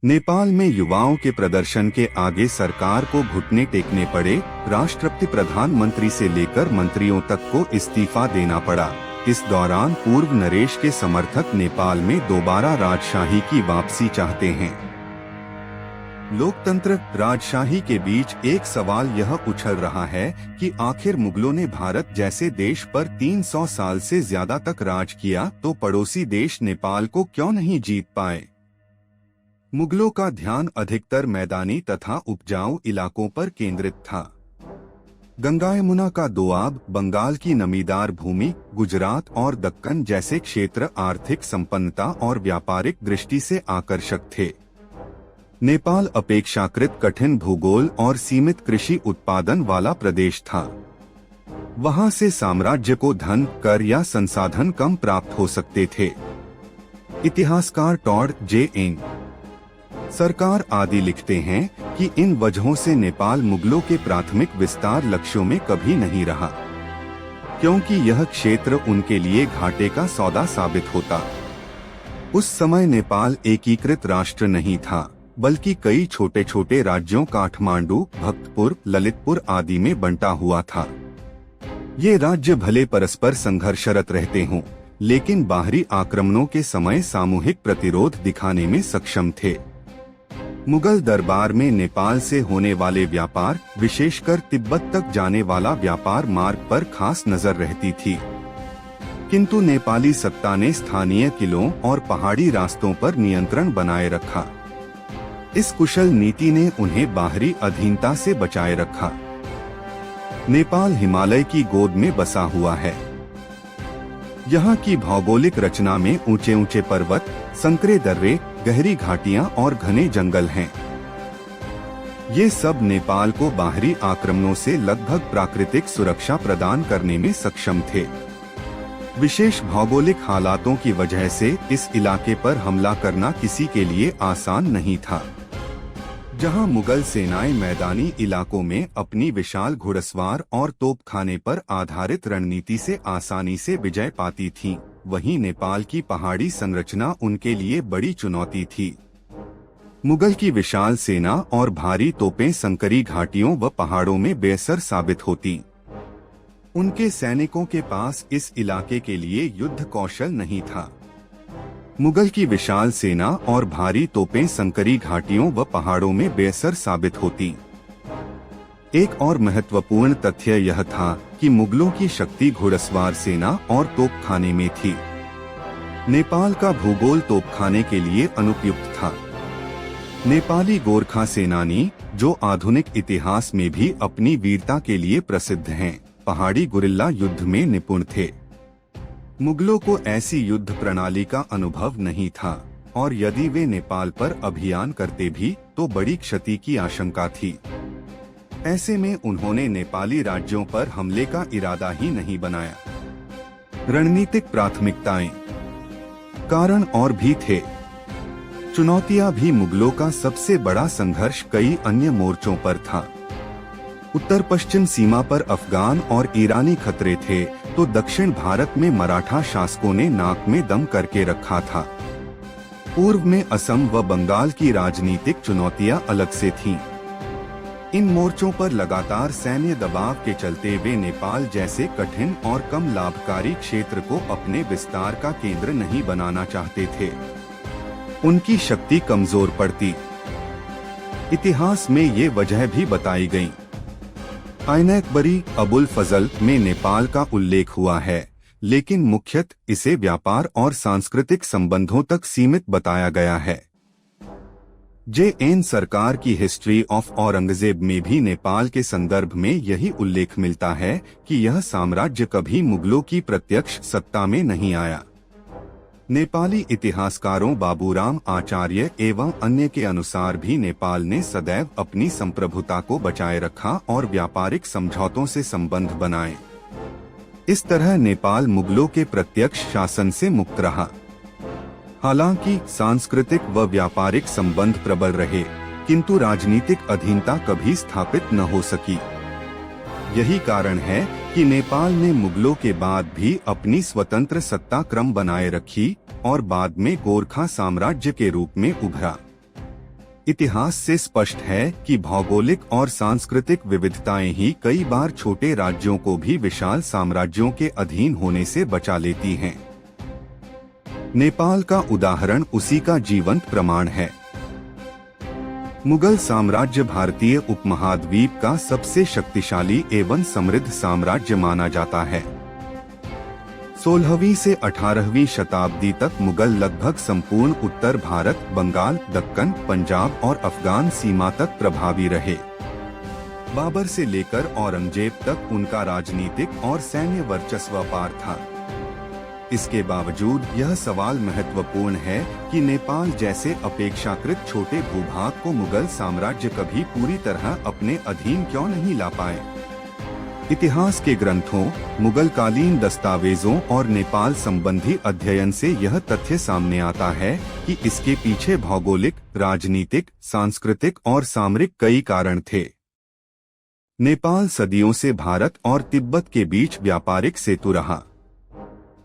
नेपाल में युवाओं के प्रदर्शन के आगे सरकार को घुटने टेकने पड़े। राष्ट्रपति प्रधानमंत्री से लेकर मंत्रियों तक को इस्तीफा देना पड़ा। इस दौरान पूर्व नरेश के समर्थक नेपाल में दोबारा राजशाही की वापसी चाहते हैं। लोकतंत्र राजशाही के बीच एक सवाल यह उछल रहा है कि आखिर मुगलों ने भारत जैसे देश पर 300 साल से ज्यादा तक राज किया तो पड़ोसी देश नेपाल को क्यों नहीं जीत पाए। मुगलों का ध्यान अधिकतर मैदानी तथा उपजाऊ इलाकों पर केंद्रित था। गंगा यमुना का दोआब, बंगाल की नमीदार भूमि, गुजरात और दक्कन जैसे क्षेत्र आर्थिक संपन्नता और व्यापारिक दृष्टि से आकर्षक थे। नेपाल अपेक्षाकृत कठिन भूगोल और सीमित कृषि उत्पादन वाला प्रदेश था। वहां से साम्राज्य को धन, कर या संसाधन कम प्राप्त हो सकते थे। इतिहासकार टॉड जे.एन. सरकार आदि लिखते हैं कि इन वजहों से नेपाल मुगलों के प्राथमिक विस्तार लक्ष्यों में कभी नहीं रहा, क्योंकि यह क्षेत्र उनके लिए घाटे का सौदा साबित होता। उस समय नेपाल एकीकृत राष्ट्र नहीं था, बल्कि कई छोटे छोटे राज्यों काठमांडू, भक्तपुर, ललितपुर आदि में बंटा हुआ था। ये राज्य भले परस्पर संघर्षरत रहते हों, लेकिन बाहरी आक्रमणों के समय सामूहिक प्रतिरोध दिखाने में सक्षम थे। मुगल दरबार में नेपाल से होने वाले व्यापार, विशेषकर तिब्बत तक जाने वाला व्यापार मार्ग पर खास नजर रहती थी, किंतु नेपाली सत्ता ने स्थानीय किलों और पहाड़ी रास्तों पर नियंत्रण बनाए रखा। इस कुशल नीति ने उन्हें बाहरी अधीनता से बचाए रखा। नेपाल हिमालय की गोद में बसा हुआ है। यहाँ की भौगोलिक रचना में ऊंचे ऊंचे पर्वत, संकरे दर्रे, गहरी घाटियां और घने जंगल हैं। ये सब नेपाल को बाहरी आक्रमणों से लगभग प्राकृतिक सुरक्षा प्रदान करने में सक्षम थे। विशेष भौगोलिक हालातों की वजह से इस इलाके पर हमला करना किसी के लिए आसान नहीं था। जहां मुगल सेनाएं मैदानी इलाकों में अपनी विशाल घुड़सवार और तोपखाने पर आधारित रणनीति से आसानी से विजय पाती थीं, वहीं नेपाल की पहाड़ी संरचना उनके लिए बड़ी चुनौती थी। मुगल की विशाल सेना और भारी तोपें संकरी घाटियों व पहाड़ों में बेअसर साबित होती। उनके सैनिकों के पास इस इलाके के लिए युद्ध कौशल नहीं था। मुगल की विशाल सेना और भारी तोपें संकरी घाटियों व पहाड़ों में बेअसर साबित होती। एक और महत्वपूर्ण तथ्य यह था कि मुगलों की शक्ति घुड़सवार सेना और तोपखाने में थी। नेपाल का भूगोल तोपखाने के लिए अनुपयुक्त था। नेपाली गोरखा सेनानी, जो आधुनिक इतिहास में भी अपनी वीरता के लिए प्रसिद्ध हैं, पहाड़ी गुरिल्ला युद्ध में निपुण थे। मुगलों को ऐसी युद्ध प्रणाली का अनुभव नहीं था, और यदि वे नेपाल पर अभियान करते भी तो बड़ी क्षति की आशंका थी। ऐसे में उन्होंने नेपाली राज्यों पर हमले का इरादा ही नहीं बनाया। रणनीतिक प्राथमिकताएं, कारण और भी थे। चुनौतियां भी। मुगलों का सबसे बड़ा संघर्ष कई अन्य मोर्चों पर था। उत्तर पश्चिम सीमा पर अफगान और ईरानी खतरे थे, तो दक्षिण भारत में मराठा शासकों ने नाक में दम करके रखा था। पूर्व में असम व बंगाल की राजनीतिक चुनौतियां अलग से थीं। इन मोर्चों पर लगातार सैन्य दबाव के चलते वे नेपाल जैसे कठिन और कम लाभकारी क्षेत्र को अपने विस्तार का केंद्र नहीं बनाना चाहते थे। उनकी शक्ति कमजोर पड़ती। इतिहास में ये वजह भी बताई गई। आइन-ए-अकबरी अबुल फजल में नेपाल का उल्लेख हुआ है, लेकिन मुख्यतः इसे व्यापार और सांस्कृतिक संबंधों तक सीमित बताया गया है। जे.एन. सरकार की हिस्ट्री ऑफ औरंगजेब में भी नेपाल के संदर्भ में यही उल्लेख मिलता है कि यह साम्राज्य कभी मुगलों की प्रत्यक्ष सत्ता में नहीं आया। नेपाली इतिहासकारों बाबूराम आचार्य एवं अन्य के अनुसार भी नेपाल ने सदैव अपनी संप्रभुता को बचाए रखा और व्यापारिक समझौतों से संबंध बनाए। इस तरह नेपाल मुगलों के प्रत्यक्ष शासन से मुक्त रहा। हालांकि सांस्कृतिक व व्यापारिक संबंध प्रबल रहे, किंतु राजनीतिक अधीनता कभी स्थापित न हो सकी। यही कारण है कि नेपाल ने मुगलों के बाद भी अपनी स्वतंत्र सत्ता क्रम बनाए रखी और बाद में गोरखा साम्राज्य के रूप में उभरा। इतिहास से स्पष्ट है कि भौगोलिक और सांस्कृतिक विविधताएं ही कई बार छोटे राज्यों को भी विशाल साम्राज्यों के अधीन होने से बचा लेती हैं। नेपाल का उदाहरण उसी का जीवंत प्रमाण है। मुगल साम्राज्य भारतीय उपमहाद्वीप का सबसे शक्तिशाली एवं समृद्ध साम्राज्य माना जाता है। 16वीं से 18वीं शताब्दी तक मुगल लगभग संपूर्ण उत्तर भारत, बंगाल, दक्कन, पंजाब और अफगान सीमा तक प्रभावी रहे। बाबर से लेकर औरंगजेब तक उनका राजनीतिक और सैन्य वर्चस्व अपार था। इसके बावजूद यह सवाल महत्वपूर्ण है कि नेपाल जैसे अपेक्षाकृत छोटे भूभाग को मुगल साम्राज्य कभी पूरी तरह अपने अधीन क्यों नहीं ला पाए। इतिहास के ग्रंथों, मुगलकालीन दस्तावेजों और नेपाल संबंधी अध्ययन से यह तथ्य सामने आता है कि इसके पीछे भौगोलिक, राजनीतिक, सांस्कृतिक और सामरिक कई कारण थे। नेपाल सदियों से भारत और तिब्बत के बीच व्यापारिक सेतु रहा।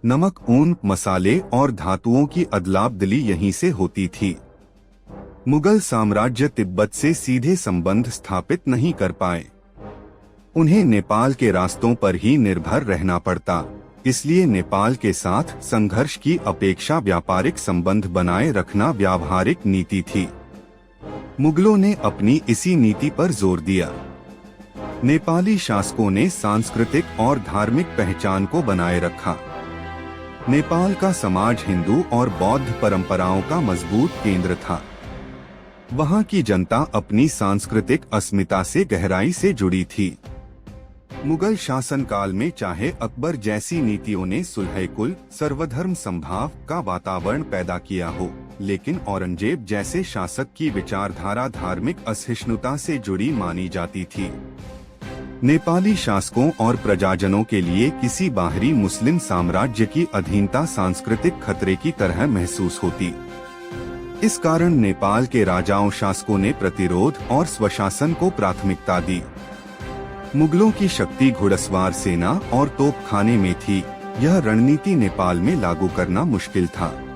नमक, ऊन, मसाले और धातुओं की अदलाबदली यहीं से होती थी। मुगल साम्राज्य तिब्बत से सीधे संबंध स्थापित नहीं कर पाए। उन्हें नेपाल के रास्तों पर ही निर्भर रहना पड़ता, इसलिए नेपाल के साथ संघर्ष की अपेक्षा व्यापारिक संबंध बनाए रखना व्यावहारिक नीति थी। मुगलों ने अपनी इसी नीति पर जोर दिया। नेपाली शासकों ने सांस्कृतिक और धार्मिक पहचान को बनाए रखा। नेपाल का समाज हिंदू और बौद्ध परंपराओं का मजबूत केंद्र था। वहां की जनता अपनी सांस्कृतिक अस्मिता से गहराई से जुड़ी थी। मुगल शासनकाल में चाहे अकबर जैसी नीतियों ने सुलह-ए-कुल, सर्वधर्म संभाव का वातावरण पैदा किया हो, लेकिन औरंगजेब जैसे शासक की विचारधारा धार्मिक असहिष्णुता से जुड़ी मानी जाती थी। नेपाली शासकों और प्रजाजनों के लिए किसी बाहरी मुस्लिम साम्राज्य की अधीनता सांस्कृतिक खतरे की तरह महसूस होती। इस कारण नेपाल के राजाओं शासकों ने प्रतिरोध और स्वशासन को प्राथमिकता दी। मुगलों की शक्ति घुड़सवार सेना और तोपखाने में थी। यह रणनीति नेपाल में लागू करना मुश्किल था।